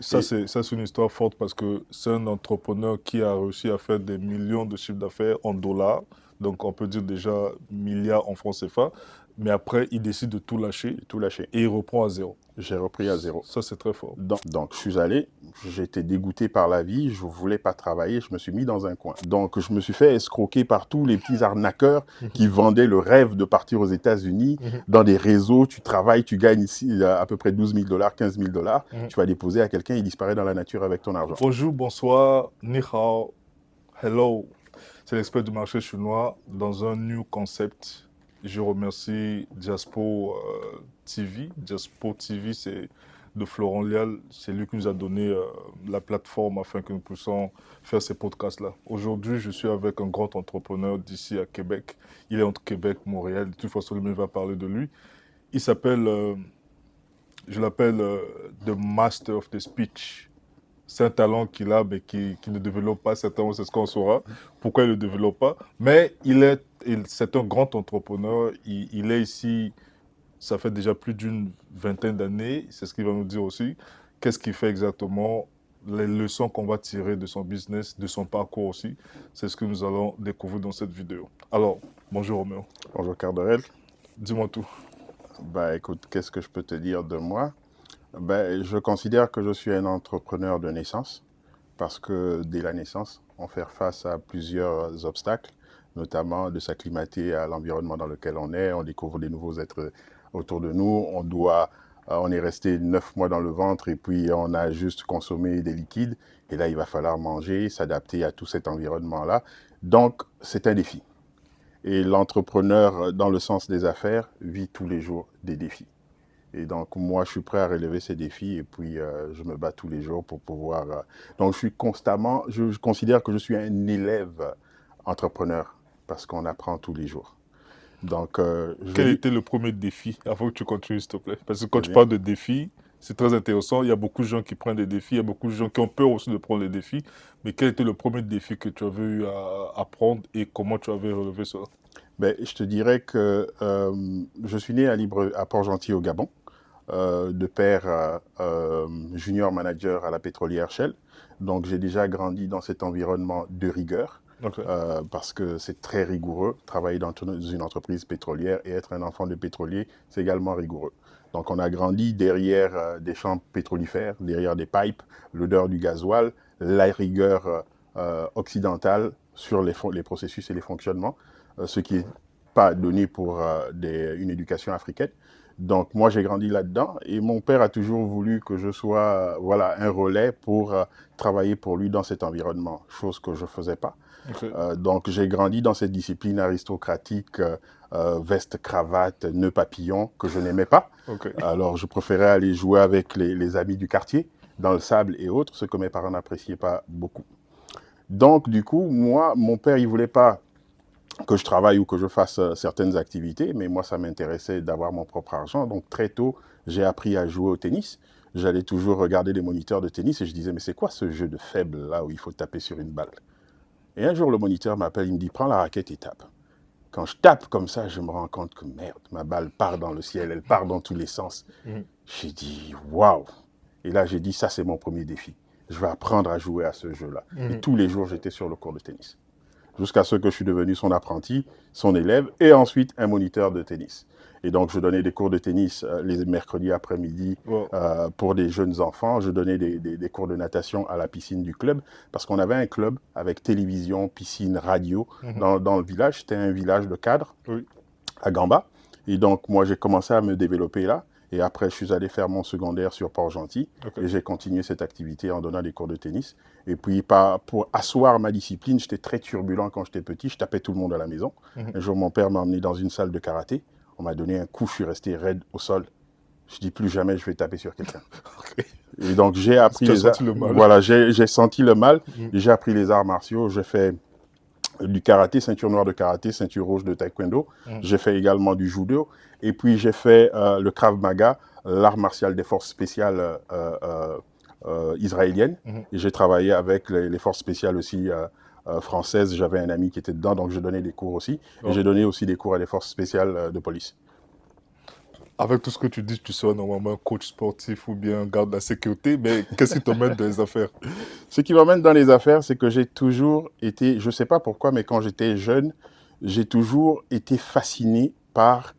Et Ça, c'est une histoire forte parce que c'est un entrepreneur qui a réussi à faire des millions de chiffres d'affaires en dollars. Donc, on peut dire déjà milliards en francs CFA. Mais après, il décide de tout lâcher tout lâché. et il reprend à zéro. J'ai repris à zéro. Ça, c'est très fort. Donc, je suis allé, j'étais dégoûté par la vie, je ne voulais pas travailler, je me suis mis dans un coin. Donc, je me suis fait escroquer par tous les petits arnaqueurs Mhm, qui vendaient le rêve de partir aux États-Unis mhm, dans des réseaux. Tu travailles, tu gagnes ici à peu près 12 000 dollars, 15 000 dollars. mhm. Tu vas déposer à quelqu'un, il disparaît dans la nature avec ton argent. Bonjour, bonsoir, ni hao, hello. C'est l'expert du marché chinois dans un new concept. Je remercie TV. Diaspo TV, c'est de Florent Lial. C'est lui qui nous a donné la plateforme afin que nous puissions faire ces podcasts-là. Aujourd'hui, je suis avec un grand entrepreneur d'ici à Québec. Il est entre Québec et Montréal. De toute façon, lui va parler de lui. Il s'appelle, je l'appelle The Master of the Speech. C'est un talent qu'il a, mais qui ne développe pas. Certainement, c'est ce qu'on saura. Pourquoi il ne le développe pas. Mais c'est un grand entrepreneur. Il est ici, ça fait déjà plus d'une vingtaine d'années. C'est ce qu'il va nous dire aussi. Qu'est-ce qu'il fait exactement? Les leçons qu'on va tirer de son business, de son parcours aussi. C'est ce que nous allons découvrir dans cette vidéo. Alors, bonjour Roméo. Bonjour Carderel. Dis-moi tout. Bah écoute, qu'est-ce que je peux te dire de moi? Ben, je considère que je suis un entrepreneur de naissance parce que dès la naissance, on fait face à plusieurs obstacles, notamment de s'acclimater à l'environnement dans lequel on est. On découvre des nouveaux êtres autour de nous. On est resté 9 mois dans le ventre et puis on a juste consommé des liquides. Et là, il va falloir manger, s'adapter à tout cet environnement-là. Donc, c'est un défi. Et l'entrepreneur, dans le sens des affaires, vit tous les jours des défis. Et donc, moi, je suis prêt à relever ces défis et puis je me bats tous les jours pour pouvoir. Donc, je suis constamment, je considère que je suis un élève entrepreneur parce qu'on apprend tous les jours. Donc, je Quel lis. était le premier défi, avant que tu continues, s'il te plaît? Parce que quand Très tu bien. parles de défis, c'est très intéressant. Il y a beaucoup de gens qui prennent des défis, il y a beaucoup de gens qui ont peur aussi de prendre les défis. Mais quel était le premier défi que tu avais eu à prendre et comment tu avais relevé cela? Ben, je te dirais que je suis né à Port-Gentil au Gabon, de père junior manager à la pétrolière Shell. Donc j'ai déjà grandi dans cet environnement de rigueur Ok. parce que c'est très rigoureux. Travailler dans une entreprise pétrolière et être un enfant de pétrolier, c'est également rigoureux. Donc on a grandi derrière des champs pétrolifères, derrière des pipes, l'odeur du gasoil, la rigueur occidentale sur les processus et les fonctionnements, ce qui n'est pas donné pour une éducation africaine. Donc moi j'ai grandi là-dedans et mon père a toujours voulu que je sois voilà un relais pour travailler pour lui dans cet environnement, chose que je faisais pas. Ok. Donc j'ai grandi dans cette discipline aristocratique, veste, cravate, nœud papillon que je n'aimais pas. Ok. Alors je préférais aller jouer avec les amis du quartier dans le sable et autres, ce que mes parents n'appréciaient pas beaucoup. Donc du coup moi mon père il voulait pas que je travaille ou que je fasse certaines activités, mais moi, ça m'intéressait d'avoir mon propre argent. Donc, très tôt, j'ai appris à jouer au tennis. J'allais toujours regarder les moniteurs de tennis et je disais, mais c'est quoi ce jeu de faible là où il faut taper sur une balle? Et un jour, le moniteur m'appelle, il me dit, prends la raquette et tape. Quand je tape comme ça, je me rends compte que merde, ma balle part dans le ciel, elle part dans tous les sens. Mhm. J'ai dit, waouh! Et là, j'ai dit, ça, c'est mon premier défi. Je vais apprendre à jouer à ce jeu-là. Et Mhm. tous les jours, j'étais sur le court de tennis jusqu'à ce que je suis devenu son apprenti, son élève et ensuite un moniteur de tennis. Et donc, je donnais des cours de tennis les mercredis après-midi Wow. pour des jeunes enfants. Je donnais des cours de natation à la piscine du club parce qu'on avait un club avec télévision, piscine, radio Mhm. dans le village. C'était un village de cadres Oui. à Gamba. Et donc, moi, j'ai commencé à me développer là. Et après, je suis allé faire mon secondaire sur Port-Gentil Ok. et j'ai continué cette activité en donnant des cours de tennis. Et puis, pour asseoir ma discipline, j'étais très turbulent quand j'étais petit. Je tapais tout le monde à la maison. Mhm. Un jour, mon père m'a emmené dans une salle de karaté. On m'a donné un coup, je suis resté raide au sol. Je dis plus jamais je vais taper sur quelqu'un. Ok. Et donc, j'ai appris Tu as les arts. senti le mal. Voilà, j'ai senti le mal. Mhm. J'ai appris les arts martiaux. J'ai fait du karaté, ceinture noire de karaté, ceinture rouge de taekwondo. Mhm. J'ai fait également du judo. Et puis j'ai fait le Krav Maga, l'art martial des forces spéciales israéliennes. Mhm. Et j'ai travaillé avec les forces spéciales aussi françaises. J'avais un ami qui était dedans, donc je donnais des cours aussi. Et Wow. j'ai donné aussi des cours à des forces spéciales de police. Avec tout ce que tu dis, tu serais normalement un coach sportif ou bien un garde de la sécurité, mais qu'est-ce qui te met dans les affaires? Ce qui m'emmène dans les affaires, c'est que j'ai toujours été, je ne sais pas pourquoi, mais quand j'étais jeune, j'ai toujours été fasciné par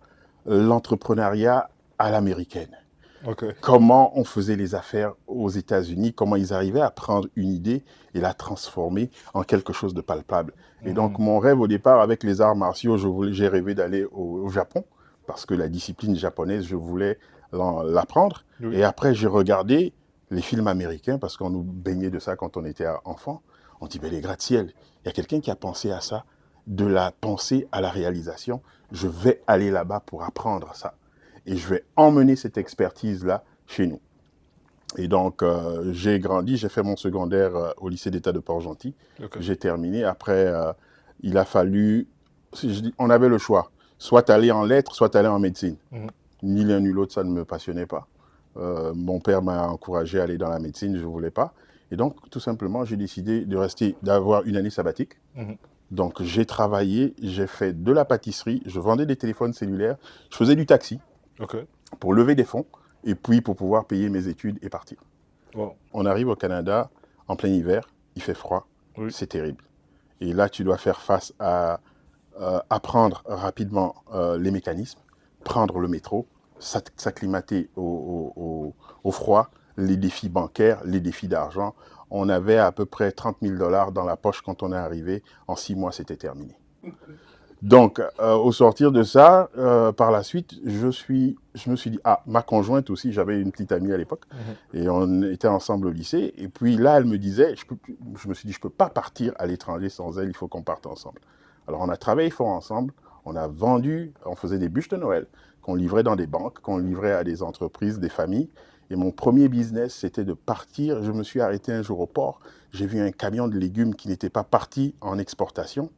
l'entrepreneuriat à l'américaine. Ok. Comment on faisait les affaires aux États-Unis, comment ils arrivaient à prendre une idée et la transformer en quelque chose de palpable. Et donc, Mhm. mon rêve au départ avec les arts martiaux, j'ai rêvé d'aller au Japon, parce que la discipline japonaise, je voulais l'apprendre. Oui. Et après, j'ai regardé les films américains, parce qu'on nous baignait de ça quand on était enfant. On dit, ben, les gratte-ciel, il y a quelqu'un qui a pensé à ça, de la pensée à la réalisation. Je vais aller là-bas pour apprendre ça. Et je vais emmener cette expertise-là chez nous. Et donc, j'ai grandi, j'ai fait mon secondaire au lycée d'État de Port-Gentil. Ok. J'ai terminé. Après, il a fallu, on avait le choix, soit aller en lettres, soit aller en médecine. Mhm. Ni l'un ni l'autre, ça ne me passionnait pas. Mon père m'a encouragé à aller dans la médecine, je ne voulais pas. Et donc, tout simplement, j'ai décidé de rester, d'avoir une année sabbatique. Mhm. Donc, j'ai travaillé, j'ai fait de la pâtisserie, je vendais des téléphones cellulaires, je faisais du taxi Ok. pour lever des fonds et puis pour pouvoir payer mes études et partir. Wow. On arrive au Canada en plein hiver, il fait froid, Oui. c'est terrible. Et là, tu dois faire face à apprendre rapidement les mécanismes, prendre le métro, s'acclimater au froid, les défis bancaires, les défis d'argent. On avait à peu près 30 000 dollars dans la poche quand on est arrivé. En 6 mois, c'était terminé. Donc, au sortir de ça, par la suite, je me suis dit, ah, ma conjointe aussi, j'avais une petite amie à l'époque, Mhm. et on était ensemble au lycée. Et puis là, elle me disait, je me suis dit, je ne peux pas partir à l'étranger sans elle, il faut qu'on parte ensemble. Alors, on a travaillé fort ensemble, on a vendu, on faisait des bûches de Noël, qu'on livrait dans des banques, qu'on livrait à des entreprises, des familles. Et mon premier business, c'était de partir. Je me suis arrêté un jour au port, j'ai vu un camion de légumes qui n'était pas parti en exportation,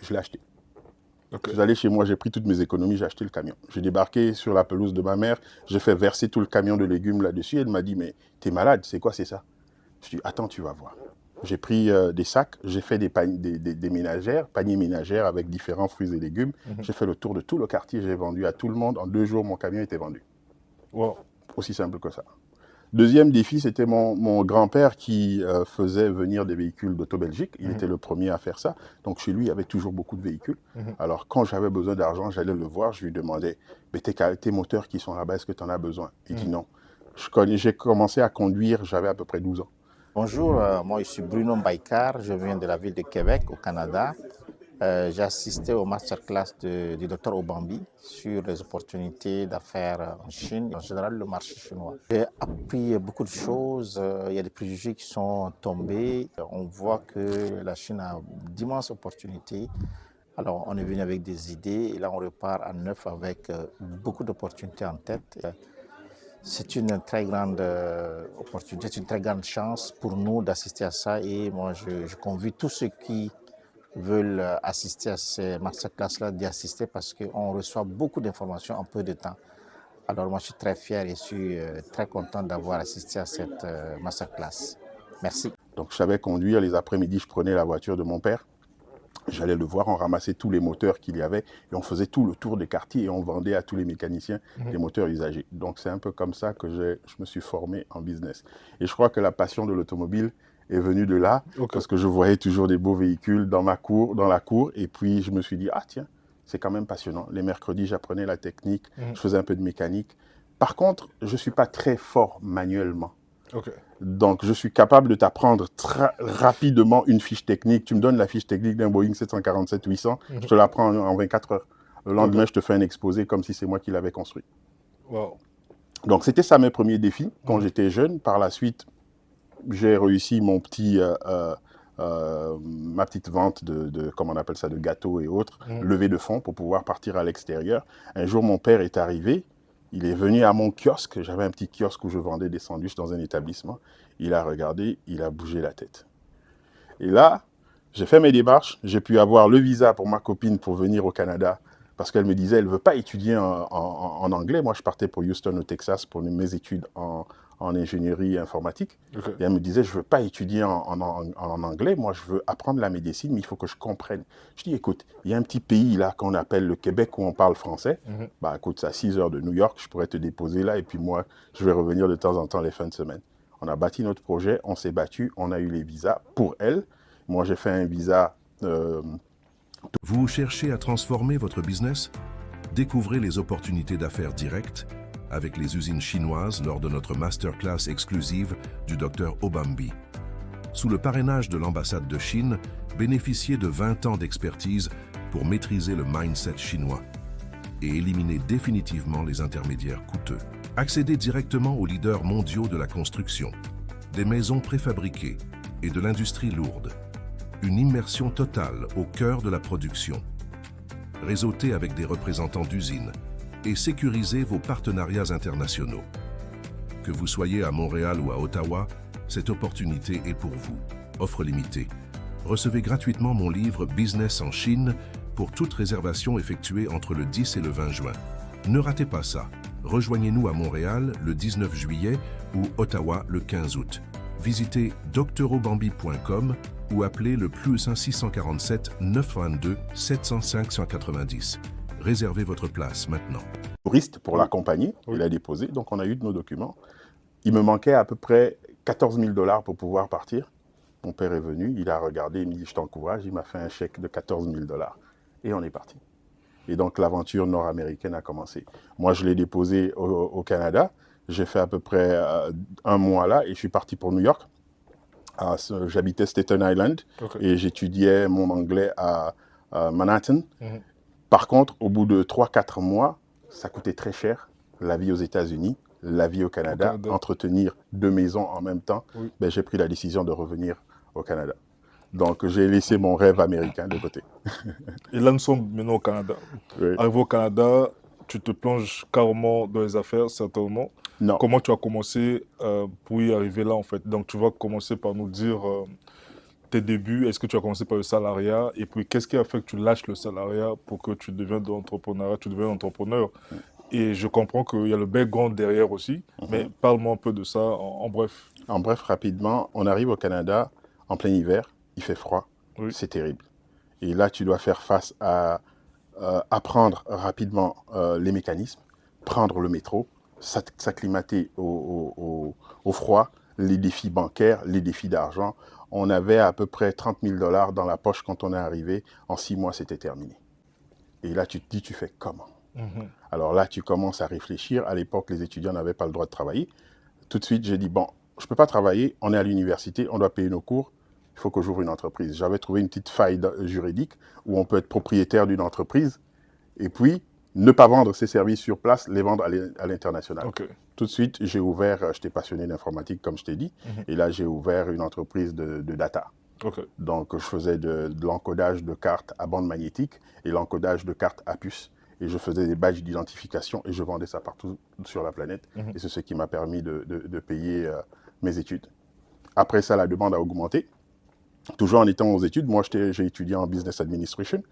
je l'ai acheté. Je Ok. suis allé chez moi, j'ai pris toutes mes économies, j'ai acheté le camion. J'ai débarqué sur la pelouse de ma mère, j'ai fait verser tout le camion de légumes là-dessus. Elle m'a dit, mais t'es malade, c'est quoi, c'est ça? Je lui ai dit, attends, tu vas voir. J'ai pris des sacs, j'ai fait des ménagères, paniers ménagères avec différents fruits et légumes. Mhm. J'ai fait le tour de tout le quartier, j'ai vendu à tout le monde. En 2 jours, mon camion était vendu. Wow. Aussi simple que ça. Deuxième défi, c'était mon grand-père qui faisait venir des véhicules d'Auto-Belgique. Il Mhm. était le premier à faire ça. Donc chez lui, il y avait toujours beaucoup de véhicules. Mhm. Alors quand j'avais besoin d'argent, j'allais le voir, je lui demandais, mais tes moteurs qui sont là-bas, est-ce que tu en as besoin? Il dit Mhm. non. J'ai commencé à conduire, j'avais à peu près 12 ans. Bonjour, moi je suis Bruno Mbaïkar, je viens de la ville de Québec au Canada. J'ai assisté au masterclass du Dr Obambi sur les opportunités d'affaires en Chine et en général le marché chinois. J'ai appris beaucoup de choses, il y a des préjugés qui sont tombés. On voit que la Chine a d'immenses opportunités. Alors on est venu avec des idées et là on repart à neuf avec beaucoup d'opportunités en tête. C'est une très grande opportunité, c'est une très grande chance pour nous d'assister à ça et moi je convie tous ceux qui veulent assister à ces masterclass-là d'y assister parce qu'on reçoit beaucoup d'informations en peu de temps. Alors moi je suis très fier et je suis très content d'avoir assisté à cette masterclass. Merci. Donc je savais conduire, les après-midi, je prenais la voiture de mon père. J'allais le voir, on ramassait tous les moteurs qu'il y avait et on faisait tout le tour des quartiers et on vendait à tous les mécaniciens Mhm. des moteurs usagés. Donc c'est un peu comme ça que je me suis formé en business. Et je crois que la passion de l'automobile est venue de là Ok. parce que je voyais toujours des beaux véhicules dans la cour et puis je me suis dit, ah tiens, c'est quand même passionnant. Les mercredis, j'apprenais la technique, Mhm. je faisais un peu de mécanique. Par contre, je ne suis pas très fort manuellement. Ok. Donc, je suis capable de t'apprendre rapidement une fiche technique. Tu me donnes la fiche technique d'un Boeing 747-800, je Mhm. te l'apprends en 24 heures. Le lendemain, Ok. je te fais un exposé comme si c'est moi qui l'avais construit. Wow. Donc, c'était ça mes premiers défis quand Mhm. j'étais jeune. Par la suite, j'ai réussi ma petite vente comment on appelle ça, de gâteaux et autres, Mhm. levée de fonds pour pouvoir partir à l'extérieur. Un jour, mon père est arrivé. Il est venu à mon kiosque. J'avais un petit kiosque où je vendais des sandwichs dans un établissement. Il a regardé, il a bougé la tête. Et là, j'ai fait mes démarches. J'ai pu avoir le visa pour ma copine pour venir au Canada parce qu'elle me disait elle ne veut pas étudier en anglais. Moi, je partais pour Houston, au Texas, pour mes études en ingénierie informatique. Ok. Et elle me disait, je ne veux pas étudier en anglais, moi je veux apprendre la médecine, mais il faut que je comprenne. Je dis, écoute, il y a un petit pays là qu'on appelle le Québec où on parle français. Bah écoute, c'est à 6 heures de New York, je pourrais te déposer là et puis moi, je vais revenir de temps en temps les fins de semaine. On a bâti notre projet, on s'est battu, on a eu les visas pour elle. Moi, j'ai fait un visa. Vous cherchez à transformer votre business? Découvrez les opportunités d'affaires directes avec les usines chinoises lors de notre masterclass exclusive du Dr Obambi. Sous le parrainage de l'ambassade de Chine, bénéficiez de 20 ans d'expertise pour maîtriser le mindset chinois et éliminer définitivement les intermédiaires coûteux. Accédez directement aux leaders mondiaux de la construction, des maisons préfabriquées et de l'industrie lourde. Une immersion totale au cœur de la production. Réseautez avec des représentants d'usines et sécurisez vos partenariats internationaux. Que vous soyez à Montréal ou à Ottawa, cette opportunité est pour vous. Offre limitée. Recevez gratuitement mon livre Business en Chine pour toute réservation effectuée entre le 10 et le 20 juin. Ne ratez pas ça. Rejoignez-nous à Montréal le 19 juillet ou Ottawa le 15 août. Visitez drobambi.com ou appelez le +1 647 922 705 190. Réservez votre place maintenant. Touriste pour l'accompagner, il a déposé, donc on a eu de nos documents. Il me manquait à peu près 14 000 $ pour pouvoir partir. Mon père est venu, il a regardé, il m'a dit je t'encourage, il m'a fait un chèque de 14 000 $ et on est parti. Et donc l'aventure nord-américaine a commencé. Moi je l'ai déposé au Canada, j'ai fait à peu près un mois là et je suis parti pour New York. J'habitais Staten Island et j'étudiais mon anglais à Manhattan. Par contre, au bout de 3-4 mois, ça coûtait très cher, la vie aux États-Unis, la vie au Canada, entretenir 2 maisons en même temps. Ben, j'ai pris la décision de revenir au Canada. Donc, j'ai laissé mon rêve américain de côté. Et là, nous sommes maintenant au Canada. Oui. Arrivé au Canada, tu te plonges carrément dans les affaires, certainement. Non. Comment tu as commencé pour y arriver là, en fait? Donc, tu vas commencer par nous dire tes débuts. Est-ce que tu as commencé par le salariat? Et puis, qu'est-ce qui a fait que tu lâches le salariat pour que tu deviennes de l'entrepreneuriat, tu deviens entrepreneur? Et je comprends qu'il y a le background derrière aussi, mais parle-moi un peu de ça en bref. En bref, rapidement, on arrive au Canada en plein hiver, il fait froid, c'est terrible. Et là, tu dois faire face à apprendre rapidement les mécanismes, prendre le métro, s'acclimater au froid, les défis bancaires, les défis d'argent. On avait à peu près 30 000 $ dans la poche quand on est arrivé. En 6 mois, c'était terminé. Et là, tu te dis, tu fais comment? Alors là, tu commences à réfléchir. À l'époque, les étudiants n'avaient pas le droit de travailler. Tout de suite, j'ai dit, bon, je ne peux pas travailler. On est à l'université, on doit payer nos cours. Il faut que j'ouvre une entreprise. J'avais trouvé une petite faille juridique où on peut être propriétaire d'une entreprise et puis ne pas vendre ses services sur place, les vendre à l'international. Tout de suite, j'ai ouvert, j'étais passionné d'informatique comme je t'ai dit, et là j'ai ouvert une entreprise de data. Donc je faisais de l'encodage de cartes à bande magnétique et l'encodage de cartes à puce. Et je faisais des badges d'identification et je vendais ça partout sur la planète. Et c'est ce qui m'a permis de payer mes études. Après ça, la demande a augmenté. Toujours en étant aux études, moi j'ai étudié en business administration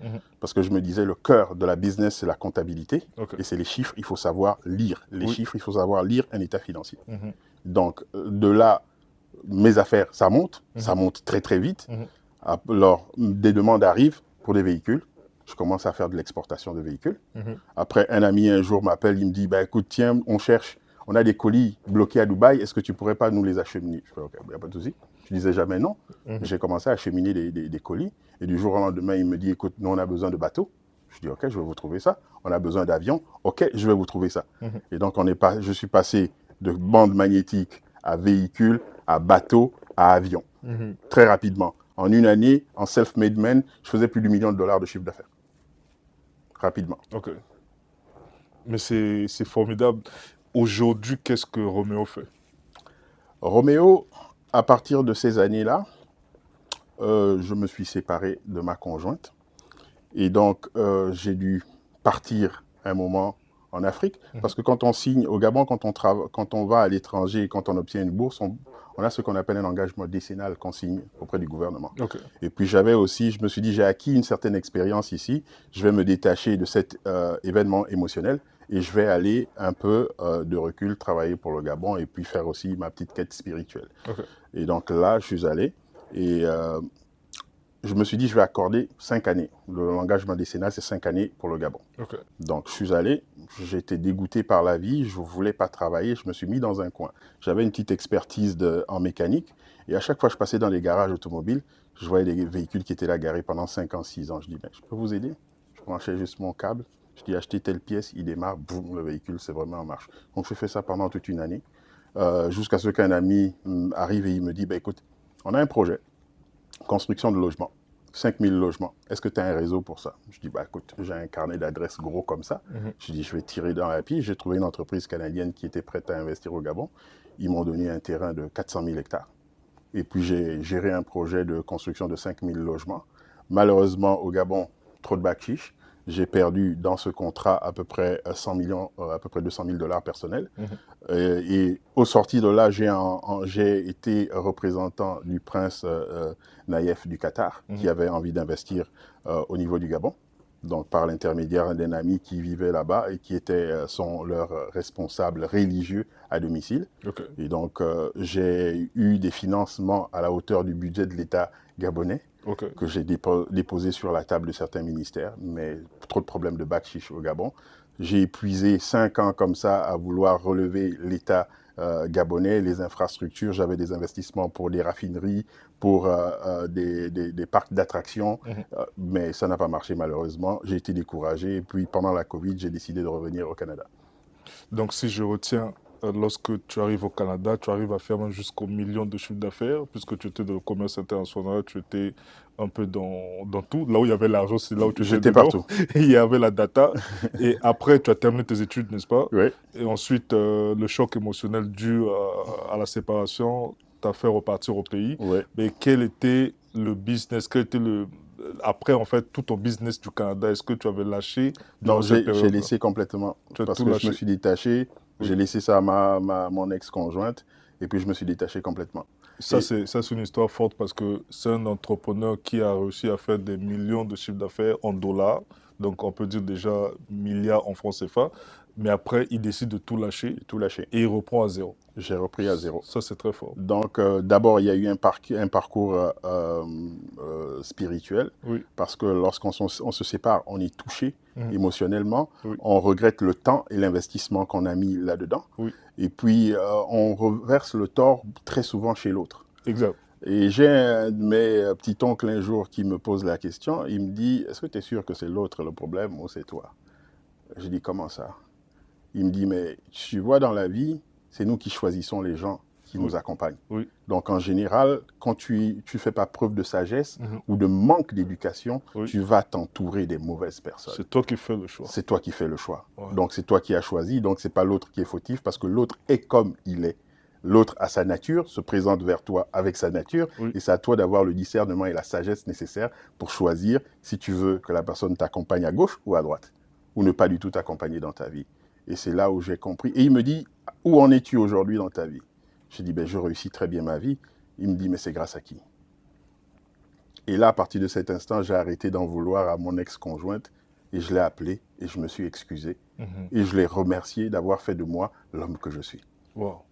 parce que je me disais le cœur de la business c'est la comptabilité et c'est les chiffres, il faut savoir lire. Les chiffres, il faut savoir lire un état financier. Donc de là, mes affaires, ça monte très très vite. Alors des demandes arrivent pour des véhicules. Je commence à faire de l'exportation de véhicules. Après, un ami un jour m'appelle, il me dit bah, écoute, tiens, on a des colis bloqués à Dubaï, est-ce que tu ne pourrais pas nous les acheminer? Je fais ok, il n'y a pas de souci. Je ne disais jamais non. J'ai commencé à acheminer des colis. Et du jour au lendemain, il me dit écoute, nous, on a besoin de bateaux. Je dis ok, je vais vous trouver ça. On a besoin d'avions. Ok, je vais vous trouver ça. Et donc, je suis passé de bande magnétique à véhicule, à bateau, à avion. Très rapidement. En une année, en self-made man, je faisais plus de $1 million de chiffre d'affaires. Rapidement. Ok. Mais c'est formidable. Aujourd'hui, qu'est-ce que Roméo fait? Roméo, à partir de ces années-là, je me suis séparé de ma conjointe. Et donc, j'ai dû partir un moment en Afrique. Parce que quand on signe au Gabon, quand on va à l'étranger et quand on obtient une bourse, on a ce qu'on appelle un engagement décennal qu'on signe auprès du gouvernement. Et puis je me suis dit, j'ai acquis une certaine expérience ici, je vais me détacher de cet événement émotionnel et je vais aller un peu de recul travailler pour le Gabon et puis faire aussi ma petite quête spirituelle. Ok. Et donc là, je suis allé et je me suis dit, je vais accorder 5 années. L'engagement décennal, c'est 5 années pour le Gabon. Ok. Donc, je suis allé, j'étais dégoûté par la vie, je ne voulais pas travailler, je me suis mis dans un coin. J'avais une petite expertise en mécanique, et à chaque fois que je passais dans les garages automobiles, je voyais des véhicules qui étaient là garés pendant 5 ans, 6 ans. Je dis, ben, je peux vous aider? Je branchais juste mon câble, je dis, achetez telle pièce, il démarre, boum, le véhicule, c'est vraiment en marche. Donc, je fais ça pendant toute une année, jusqu'à ce qu'un ami arrive et il me dit, ben, écoute, on a un projet. Construction de logements, 5000 logements. Est-ce que tu as un réseau pour ça? Je dis, bah écoute, j'ai un carnet d'adresses gros comme ça. Je dis, je vais tirer dans la pile. J'ai trouvé une entreprise canadienne qui était prête à investir au Gabon. Ils m'ont donné un terrain de 400 000 hectares. Et puis j'ai géré un projet de construction de 5000 logements. Malheureusement, au Gabon, trop de bacs chiches. J'ai perdu dans ce contrat à peu près 100 millions, à peu près 200 000 dollars personnels. Et au sorti de là, j'ai été représentant du prince Naïef du Qatar, qui avait envie d'investir au niveau du Gabon. Donc par l'intermédiaire d'un ami qui vivait là-bas et qui était leur responsable religieux à domicile. Ok. Et donc j'ai eu des financements à la hauteur du budget de l'État gabonais. Ok. Que j'ai déposé sur la table de certains ministères, mais trop de problèmes de bac chiche au Gabon. J'ai épuisé 5 ans comme ça à vouloir relever l'État gabonais, les infrastructures. J'avais des investissements pour des raffineries, pour des parcs d'attractions, mais ça n'a pas marché malheureusement. J'ai été découragé et puis pendant la Covid, j'ai décidé de revenir au Canada. Donc, si je retiens, lorsque tu arrives au Canada, tu arrives à faire même jusqu'au million de chiffre d'affaires, puisque tu étais dans le commerce international, tu étais un peu dans tout. Là où il y avait l'argent, c'est là où tu étais J'étais dedans. partout. Et il y avait la data. Et après, tu as terminé tes études, n'est-ce pas? Oui. Et ensuite, le choc émotionnel dû à la séparation t'a fait repartir au pays. Oui. Mais quel était le business? Quel était après, en fait, tout ton business du Canada, est-ce que tu avais lâché Non, dans cette j'ai période-là? laissé complètement. Tu as Parce tout que je lâché. me suis détaché. Oui. J'ai laissé ça à mon ex-conjointe. Et puis, je me suis détaché complètement. Ça, Et- c'est une histoire forte parce que c'est un entrepreneur qui a réussi à faire des millions de chiffres d'affaires en dollars. Donc, on peut dire déjà milliards en francs CFA. Mais après, il décide de tout lâcher Tout lâché. et il reprend à zéro. J'ai repris à zéro. Ça, c'est très fort. Donc, d'abord, il y a eu un parcours spirituel. Oui. Parce que lorsqu'on se sépare, on est touché émotionnellement. Oui. On regrette le temps et l'investissement qu'on a mis là-dedans. Oui. Et puis, on reverse le tort très souvent chez l'autre. Exact. Et j'ai un de mes petits-oncles un jour qui me pose la question. Il me dit, est-ce que tu es sûr que c'est l'autre le problème ou c'est toi? Je dis, comment ça? Il me dit, mais tu vois, dans la vie, c'est nous qui choisissons les gens qui nous accompagnent. Oui. Donc, en général, quand tu ne fais pas preuve de sagesse ou de manque d'éducation, tu vas t'entourer des mauvaises personnes. C'est toi qui fais le choix. C'est toi qui fais le choix. Ouais. Donc, c'est toi qui as choisi. Donc, ce n'est pas l'autre qui est fautif parce que l'autre est comme il est. L'autre a sa nature, se présente vers toi avec sa nature, et c'est à toi d'avoir le discernement et la sagesse nécessaires pour choisir si tu veux que la personne t'accompagne à gauche ou à droite, ou ne pas du tout t'accompagner dans ta vie. Et c'est là où j'ai compris. Et il me dit, où en es-tu aujourd'hui dans ta vie? Je dis, ben, je réussis très bien ma vie. Il me dit, mais c'est grâce à qui? Et là, à partir de cet instant, j'ai arrêté d'en vouloir à mon ex-conjointe et je l'ai appelé et je me suis excusé. Et je l'ai remercié d'avoir fait de moi l'homme que je suis. Wow.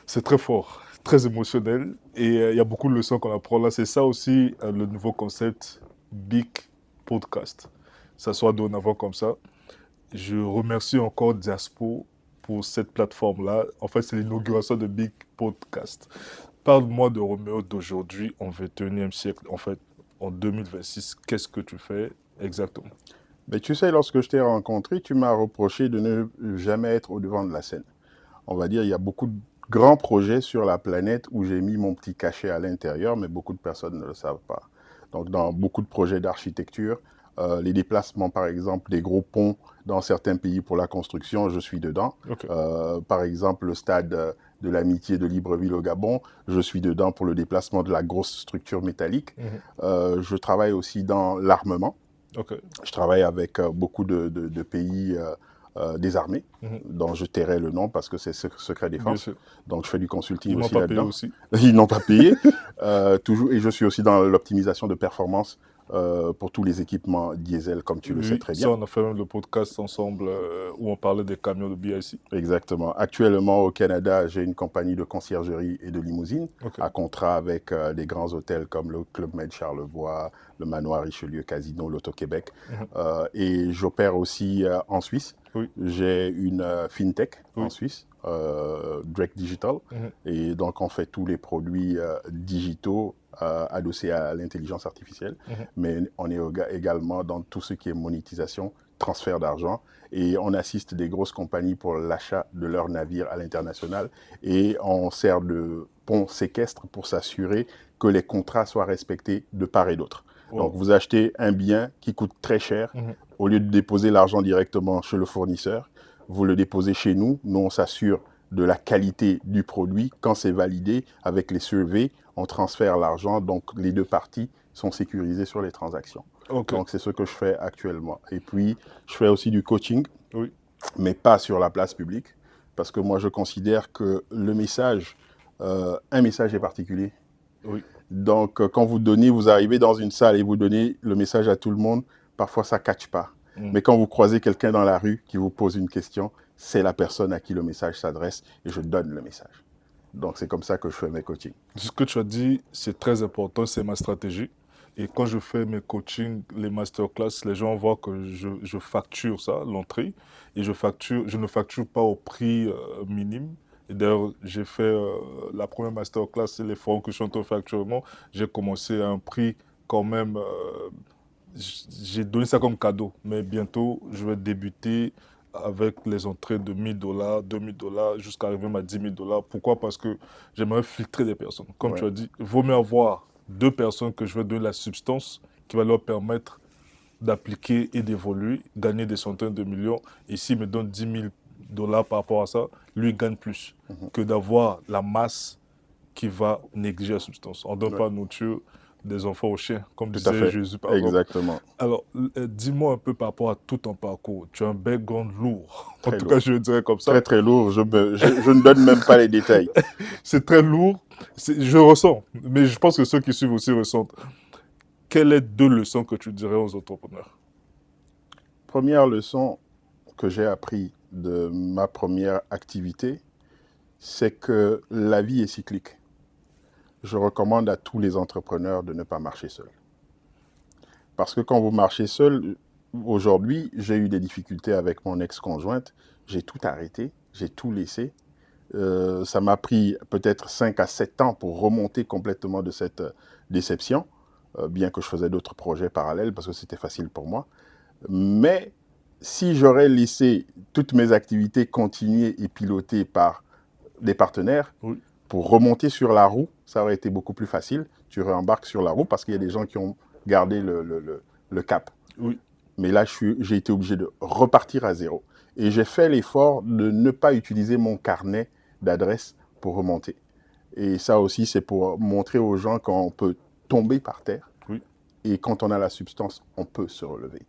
C'est très fort, très émotionnel. Et il y a beaucoup de leçons qu'on apprend là. C'est ça aussi le nouveau concept Big Podcast. Ça soit dorénavant comme ça. Je remercie encore Diaspo pour cette plateforme-là. En fait, c'est l'inauguration de Big Podcast. Parle-moi de Roméo d'aujourd'hui, en 21e siècle, en fait, en 2026. Qu'est-ce que tu fais exactement? Mais tu sais, lorsque je t'ai rencontré, tu m'as reproché de ne jamais être au devant de la scène. On va dire, il y a beaucoup de grands projets sur la planète où j'ai mis mon petit cachet à l'intérieur, mais beaucoup de personnes ne le savent pas. Donc, dans beaucoup de projets d'architecture, les déplacements, par exemple, des gros ponts dans certains pays pour la construction, je suis dedans. Okay. Par exemple, le stade de l'amitié de Libreville au Gabon, je suis dedans pour le déplacement de la grosse structure métallique. Je travaille aussi dans l'armement. Okay. Je travaille avec beaucoup de pays désarmés, dont je tairai le nom parce que c'est secret défense. Donc, je fais du consulting aussi là-dedans. Ils n'ont pas payé aussi. Ils n'ont pas payé. Toujours, et je suis aussi dans l'optimisation de performance pour tous les équipements diesel, comme tu le sais Oui, très ça, bien. on a fait même le podcast ensemble où on parlait des camions de BIC. Exactement. Actuellement, au Canada, j'ai une compagnie de conciergerie et de limousine Ok. à contrat avec des grands hôtels comme le Club Med Charlevoix, le Manoir Richelieu Casino, l'Auto-Québec. Mhm. Et j'opère aussi en Suisse. Oui, J'ai une fintech en oui. Suisse, Drake Digital. Mhm. Et donc, on fait tous les produits digitaux adossés à l'intelligence artificielle. Mhm. Mais on est également dans tout ce qui est monétisation, transfert d'argent. Et on assiste des grosses compagnies pour l'achat de leurs navires à l'international. Et on sert de pont séquestre pour s'assurer que les contrats soient respectés de part et d'autre. Donc, Wow. vous achetez un bien qui coûte très cher. Mhm. Au lieu de déposer l'argent directement chez le fournisseur, vous le déposez chez nous. Nous, on s'assure de la qualité du produit. Quand c'est validé, avec les surveys, on transfère l'argent. Donc, les deux parties sont sécurisées sur les transactions. Ok. Donc, c'est ce que je fais actuellement. Et puis, je fais aussi du coaching, Oui. mais pas sur la place publique. Parce que moi, je considère que le message, un message est particulier. Oui. Donc, quand vous arrivez dans une salle et vous donnez le message à tout le monde, parfois ça ne catch pas. Mm. Mais quand vous croisez quelqu'un dans la rue qui vous pose une question, c'est la personne à qui le message s'adresse et je donne le message. Donc, c'est comme ça que je fais mes coachings. Ce que tu as dit, c'est très important, c'est ma stratégie. Et quand je fais mes coachings, les masterclass, les gens voient que je facture ça, l'entrée, et je ne facture pas au prix minime. Et d'ailleurs, j'ai fait la première masterclass, c'est les forums que je suis en train de faire actuellement. J'ai commencé à un prix quand même, j'ai donné ça comme cadeau, mais bientôt, je vais débuter avec les entrées de 1 000 $, 2 000 $, jusqu'à arriver à 10 000 $. Pourquoi? Parce que j'aimerais filtrer des personnes. Comme tu Ouais. as dit, il vaut mieux avoir 2 personnes que je vais donner la substance qui va leur permettre d'appliquer et d'évoluer, gagner des centaines de millions. Et s'il me donne 10 000 $ par rapport à ça, lui gagne plus que d'avoir la masse qui va négliger la substance. On ne donne Ouais. pas nourriture des enfants aux chiens, comme Tout à disait fait. Jésus par exemple. Exactement. Alors, dis-moi un peu par rapport à tout ton parcours. Tu as un background lourd. En Très tout lourd. cas, je le dirais comme ça. Très, très lourd. Je ne donne même pas les détails. C'est très lourd. Je ressens. Mais je pense que ceux qui suivent aussi ressentent. Quelles sont 2 leçons que tu dirais aux entrepreneurs? Première leçon que j'ai appris de ma première activité, c'est que la vie est cyclique. Je recommande à tous les entrepreneurs de ne pas marcher seul. Parce que quand vous marchez seul, aujourd'hui, j'ai eu des difficultés avec mon ex-conjointe. J'ai tout arrêté, j'ai tout laissé. Ça m'a pris peut-être 5 à 7 ans pour remonter complètement de cette déception, bien que je faisais d'autres projets parallèles parce que c'était facile pour moi. Mais si j'aurais laissé toutes mes activités continuer et pilotées par des partenaires, Oui. pour remonter sur la roue, ça aurait été beaucoup plus facile. Tu réembarques sur la roue parce qu'il y a des gens qui ont gardé le cap. Oui. Mais là, j'ai été obligé de repartir à zéro. Et j'ai fait l'effort de ne pas utiliser mon carnet d'adresses pour remonter. Et ça aussi, c'est pour montrer aux gens qu'on peut tomber par terre. Oui. Et quand on a la substance, on peut se relever.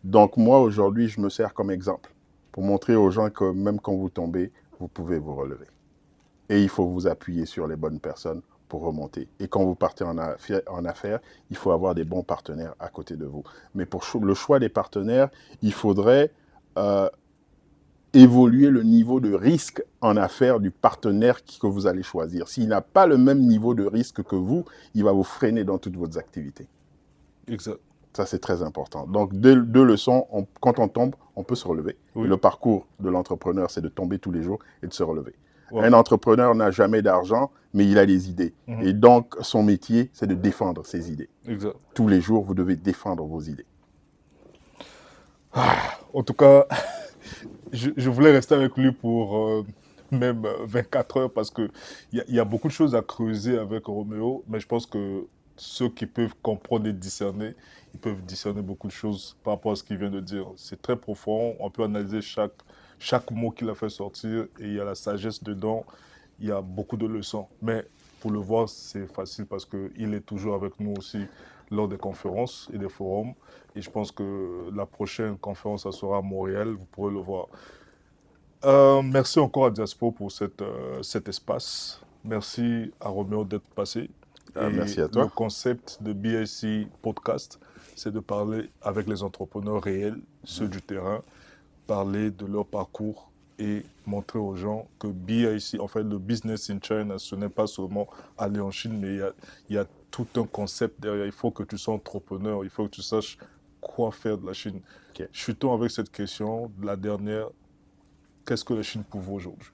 Donc moi, aujourd'hui, je me sers comme exemple pour montrer aux gens que même quand vous tombez, vous pouvez vous relever. Et il faut vous appuyer sur les bonnes personnes pour remonter. Et quand vous partez en affaires, il faut avoir des bons partenaires à côté de vous. Mais pour le choix des partenaires, il faudrait évoluer le niveau de risque en affaires du partenaire que vous allez choisir. S'il n'a pas le même niveau de risque que vous, il va vous freiner dans toutes vos activités. Exact. Ça, c'est très important. Donc, deux leçons. Quand on tombe, on peut se relever. Oui. Et le parcours de l'entrepreneur, c'est de tomber tous les jours et de se relever. Wow. Un entrepreneur n'a jamais d'argent, mais il a des idées. Et donc, son métier, c'est de défendre ses idées. Exact. Tous les jours, vous devez défendre vos idées. En tout cas, je voulais rester avec lui pour même 24 heures parce qu'il y a beaucoup de choses à creuser avec Roméo, mais je pense que ceux qui peuvent comprendre et discerner, ils peuvent discerner beaucoup de choses par rapport à ce qu'il vient de dire. C'est très profond, on peut analyser chaque mot qu'il a fait sortir et il y a la sagesse dedans, il y a beaucoup de leçons. Mais pour le voir, c'est facile parce qu'il est toujours avec nous aussi lors des conférences et des forums. Et je pense que la prochaine conférence, ça sera à Montréal, vous pourrez le voir. Merci encore à Diaspo pour cet espace. Merci à Roméo d'être passé. Et merci à le toi. concept de BIC Podcast, c'est de parler avec les entrepreneurs réels, ceux du terrain, parler de leur parcours et montrer aux gens que BIC, en fait, le business in China, ce n'est pas seulement aller en Chine, mais il y a tout un concept derrière. Il faut que tu sois entrepreneur, il faut que tu saches quoi faire de la Chine. Ok. Chutons avec cette question, la dernière, qu'est-ce que la Chine pour vous aujourd'hui?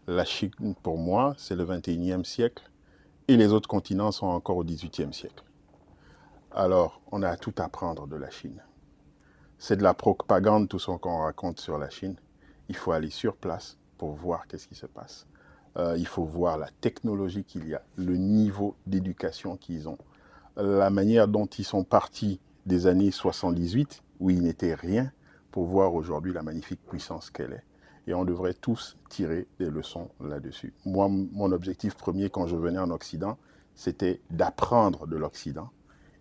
La Chine, pour moi, c'est le 21e siècle et les autres continents sont encore au 18e siècle. Alors, on a à tout apprendre de la Chine. C'est de la propagande, tout ce qu'on raconte sur la Chine. Il faut aller sur place pour voir qu'est-ce qui se passe. Il faut voir la technologie qu'il y a, le niveau d'éducation qu'ils ont, la manière dont ils sont partis des années 78, où ils n'étaient rien, pour voir aujourd'hui la magnifique puissance qu'elle est. Et on devrait tous tirer des leçons là-dessus. Moi, mon objectif premier quand je venais en Occident, c'était d'apprendre de l'Occident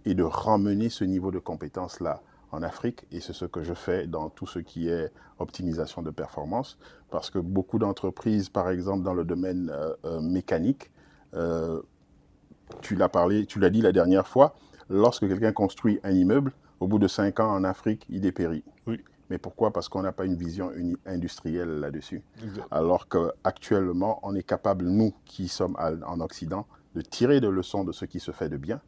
et de ramener ce niveau de compétence-là en Afrique. Et c'est ce que je fais dans tout ce qui est optimisation de performance. Parce que beaucoup d'entreprises, par exemple dans le domaine mécanique, tu l'as dit la dernière fois, lorsque quelqu'un construit un immeuble, au bout de 5 ans en Afrique, il dépérit. Oui. Mais pourquoi? Parce qu'on n'a pas une vision industrielle là-dessus. Exact. Alors qu'actuellement, on est capable, nous qui sommes en Occident, de tirer des leçons de ce qui se fait de bien,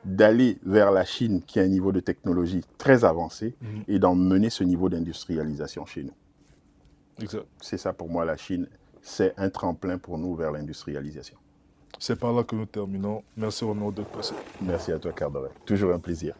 d'aller vers la Chine qui a un niveau de technologie très avancé et d'en mener ce niveau d'industrialisation chez nous. Exact. C'est ça pour moi la Chine, c'est un tremplin pour nous vers l'industrialisation. C'est par là que nous terminons. Merci Renaud d'être passé. Merci à toi Cardoré, toujours un plaisir.